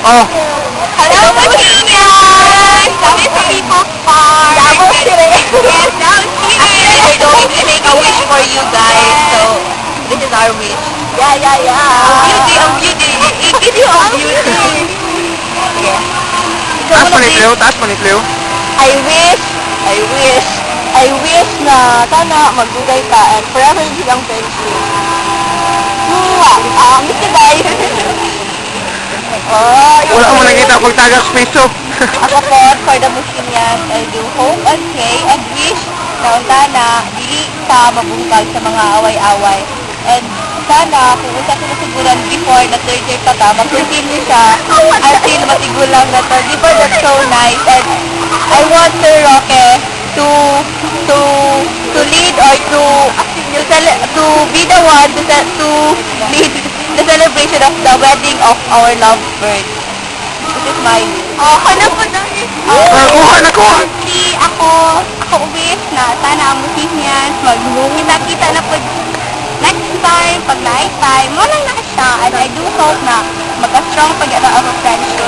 Oh. Hello, Bohemians! Kami sa People's Park. Davao City. Yes, Davao City. We're going to make a wish for you guys. So, this is our wish. Yeah. Ang beauty. Give you a beauty. Yeah. Taas pa ni Cleo, taas pa ni Cleo. I wish na sana magdugay ka and forever silang friendship. Miss you guys. Wala ko nakita pag tagas piso. Ako po, for the Bohemians, I do hope and pray and wish na sana dili pa mabungkag sa mga away-away. And sana, kung usa ko masiguran before na third year pa ka, mag-continue siya until matigulang na third. Before, that's so nice. And I want Sir Roque to lead or to be the one to lead the celebration of the wedding of our lovebird. This is my wish. Ano po na? Nakuha. Ako wish na sana ang Bohemians magkita na po next time, pag night time, wala na siya. And I do hope na magka-strong pag-ara ang friendship.